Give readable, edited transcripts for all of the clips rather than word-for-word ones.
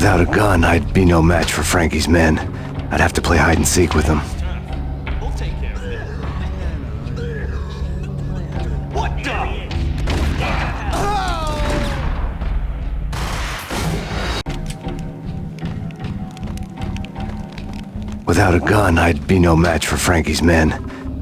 Without a gun, I'd be no match for Frankie's men. I'd have to play hide and seek with them. We'll take care of it. What the? Without a gun, I'd be no match for Frankie's men.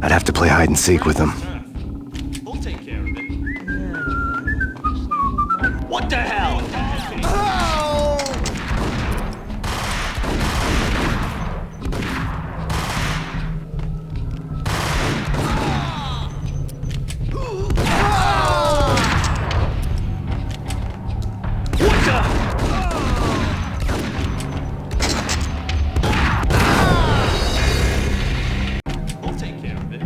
I'd have to play hide and seek with them. We'll take care of it. What the hell? We'll take care of it.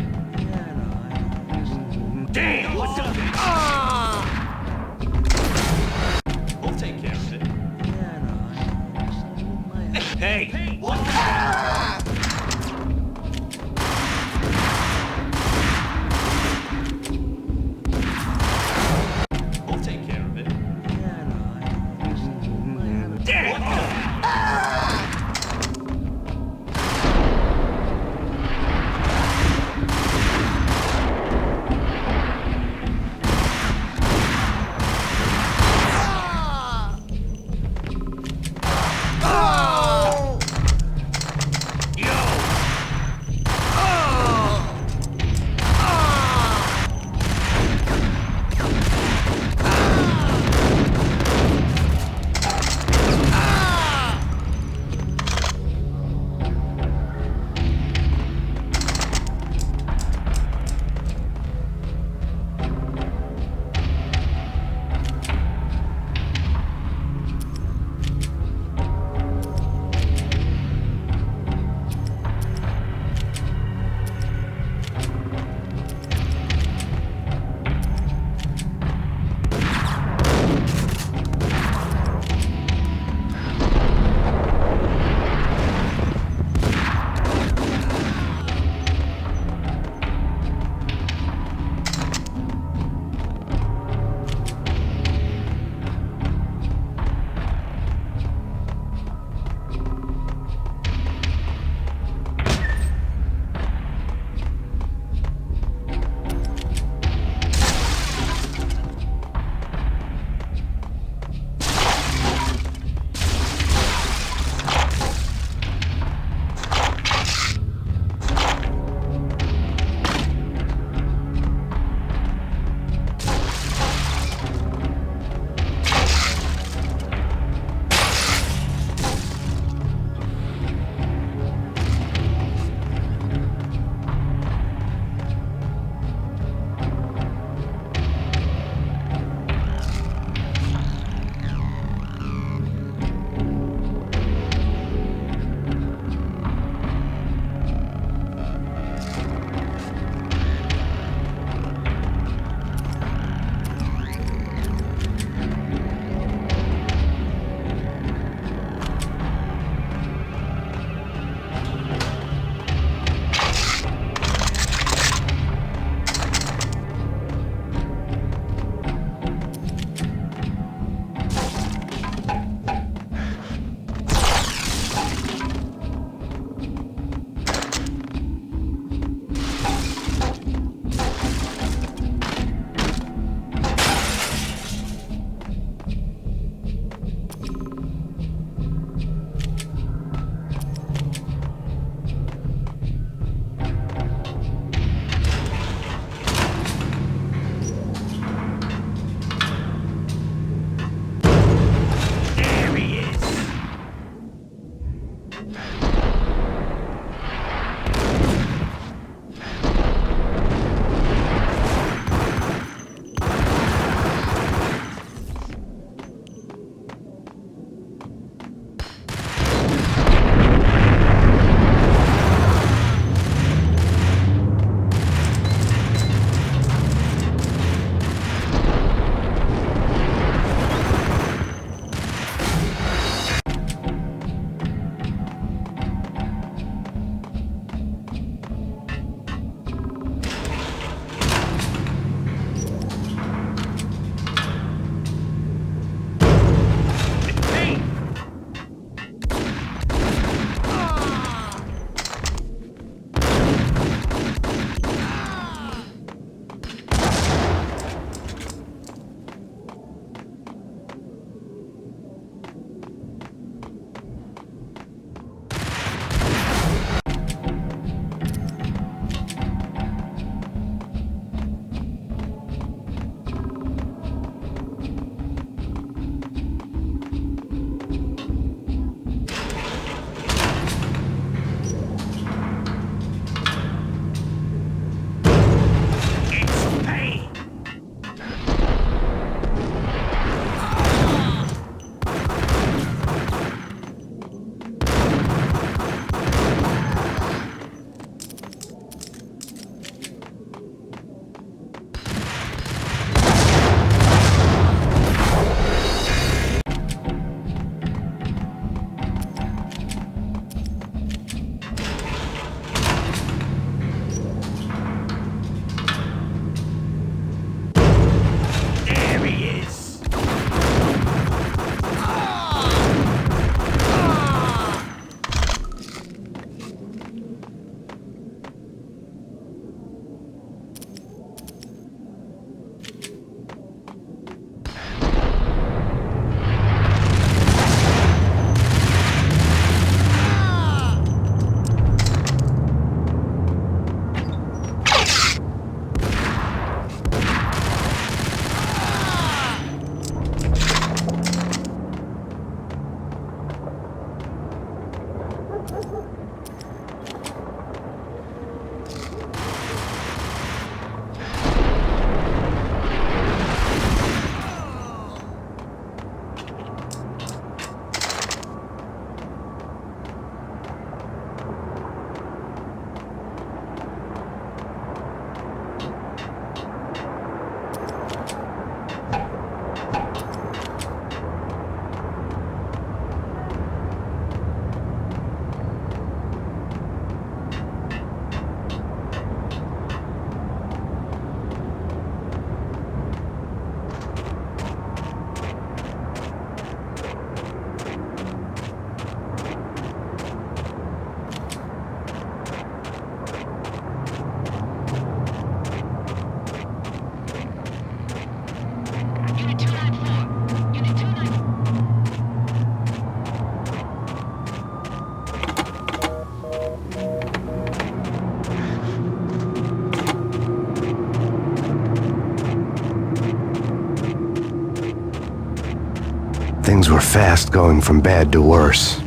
things were fast going from bad to worse.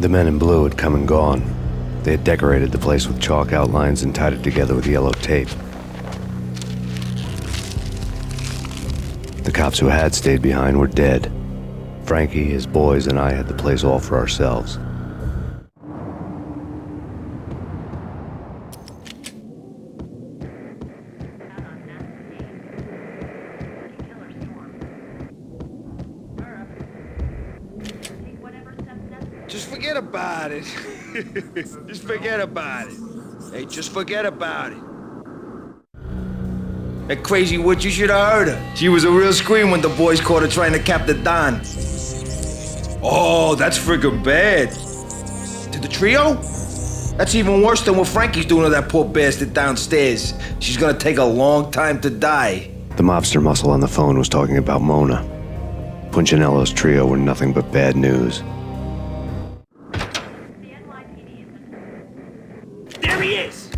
The men in blue had come and gone. They had decorated the place with chalk outlines and tied it together with yellow tape. The cops who had stayed behind were dead. Frankie, his boys, and I had the place all for ourselves. Just forget about it. Just forget about it. Hey, just forget about it. That crazy witch, you should have heard her. She was a real scream when the boys caught her trying to cap the Don. Oh, that's friggin' bad. To the trio? That's even worse than what Frankie's doing to that poor bastard downstairs. She's gonna take a long time to die. The mobster muscle on the phone was talking about Mona. Punchinello's trio were nothing but bad news. There he is!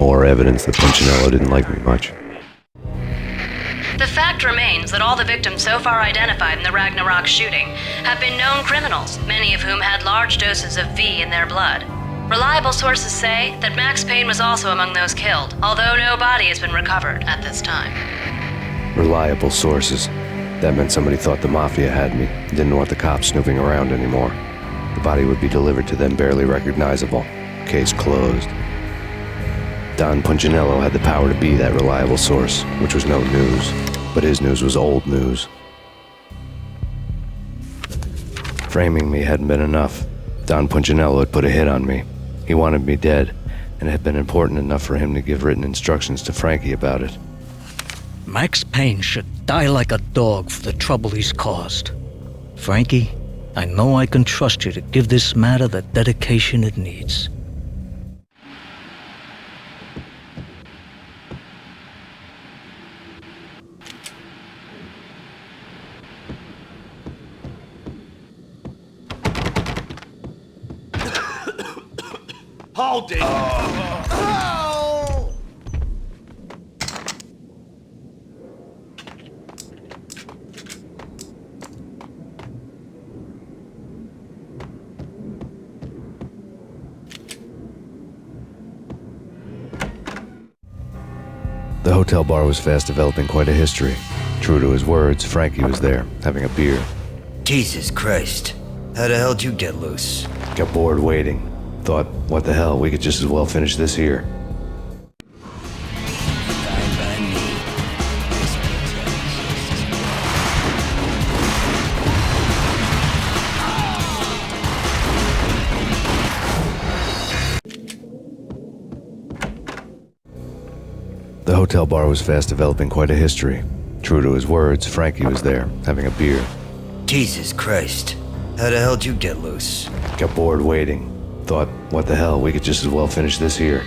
More evidence that Punchinello didn't like me much. The fact remains that all the victims so far identified in the Ragnarok shooting have been known criminals, many of whom had large doses of V in their blood. Reliable sources say that Max Payne was also among those killed, although no body has been recovered at this time. Reliable sources. That meant somebody thought the Mafia had me, didn't want the cops snooping around anymore. The body would be delivered to them barely recognizable. Case closed. Don Punchinello had the power to be that reliable source, which was no news, but his news was old news. Framing me hadn't been enough. Don Punchinello had put a hit on me. He wanted me dead, and it had been important enough for him to give written instructions to Frankie about it. Max Payne should die like a dog for the trouble he's caused. Frankie, I know I can trust you to give this matter the dedication it needs. Hold it! The hotel bar was fast developing quite a history. True to his words, Frankie was there, having a beer. Jesus Christ. How the hell did you get loose? Got bored waiting. Thought, what the hell, we could just as well finish this here. The hotel bar was fast developing quite a history. True to his words, Frankie was there, having a beer. Jesus Christ. How the hell did you get loose? Got bored waiting. Thought, what the hell, we could just as well finish this here.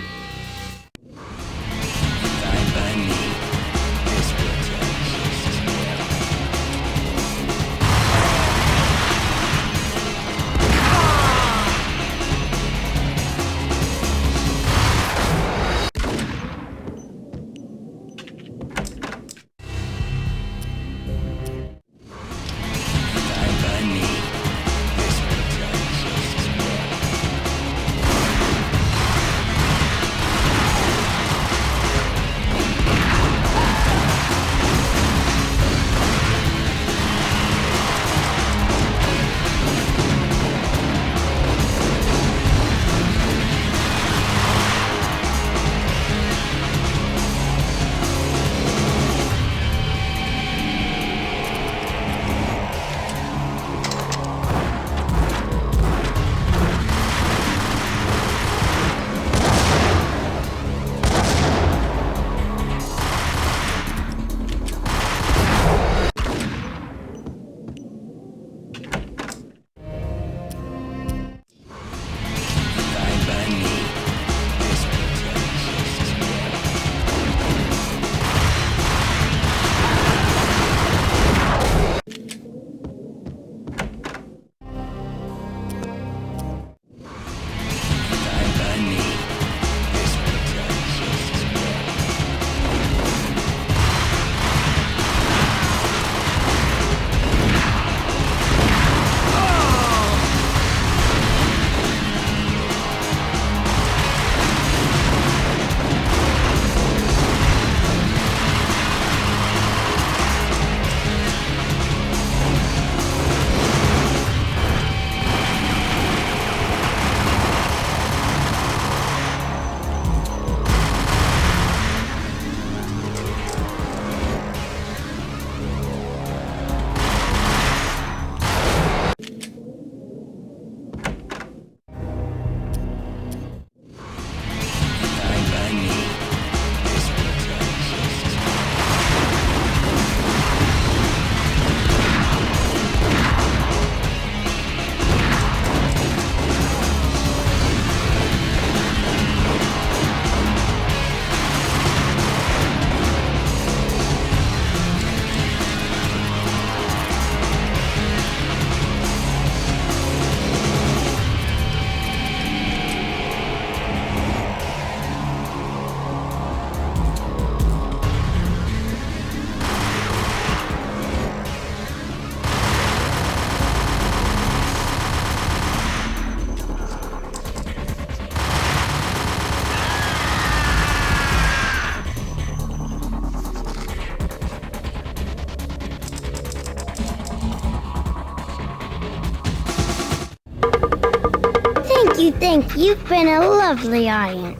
You think you've been a lovely audience.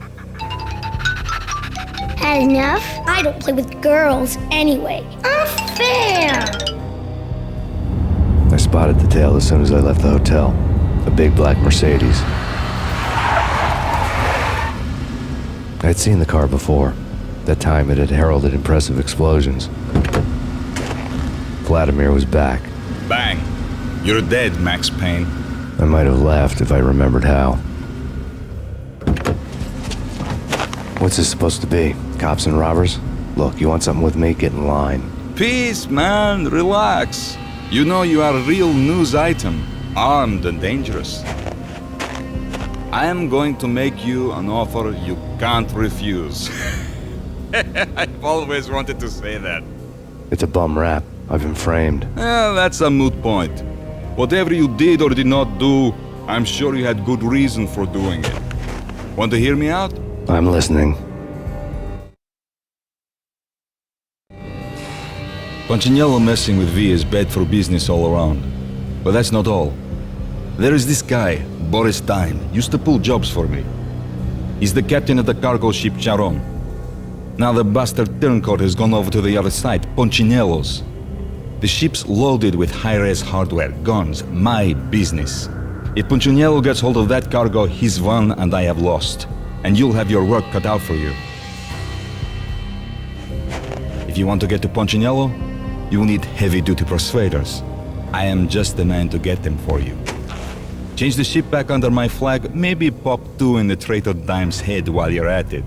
Had enough? I don't play with girls anyway. Unfair! I spotted the tail as soon as I left the hotel. A big black Mercedes. I'd seen the car before. That time it had heralded impressive explosions. Vladimir was back. Bang. You're dead, Max Payne. I might have laughed if I remembered how. What's this supposed to be? Cops and robbers? Look, you want something with me? Get in line. Peace, man. Relax. You know you are a real news item. Armed and dangerous. I am going to make you an offer you can't refuse. I've always wanted to say that. It's a bum rap. I've been framed. That's a moot point. Whatever you did or did not do, I'm sure you had good reason for doing it. Want to hear me out? I'm listening. Punchinello messing with V is bad for business all around. But that's not all. There is this guy, Boris Dime, used to pull jobs for me. He's the captain of the cargo ship Charon. Now the bastard turncoat has gone over to the other side, Punchinello's. The ship's loaded with high-res hardware, guns, my business. If Punchinello gets hold of that cargo, he's won and I have lost. And you'll have your work cut out for you. If you want to get to Punchinello, you'll need heavy-duty persuaders. I am just the man to get them for you. Change the ship back under my flag, maybe pop 2 in the traitor Dime's head while you're at it.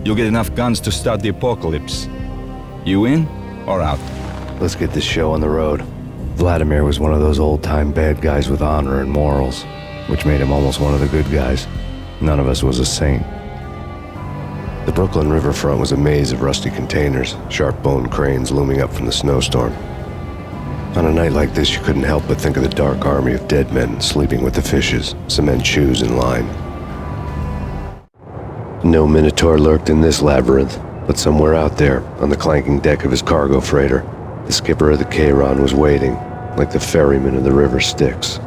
You'll get enough guns to start the apocalypse. You in or out? Let's get this show on the road. Vladimir was one of those old-time bad guys with honor and morals, which made him almost one of the good guys. None of us was a saint. The Brooklyn riverfront was a maze of rusty containers, sharp-boned cranes looming up from the snowstorm. On a night like this, you couldn't help but think of the dark army of dead men sleeping with the fishes, cement shoes in line. No Minotaur lurked in this labyrinth, but somewhere out there, on the clanking deck of his cargo freighter, the skipper of the Chiron was waiting, like the ferryman of the river Styx.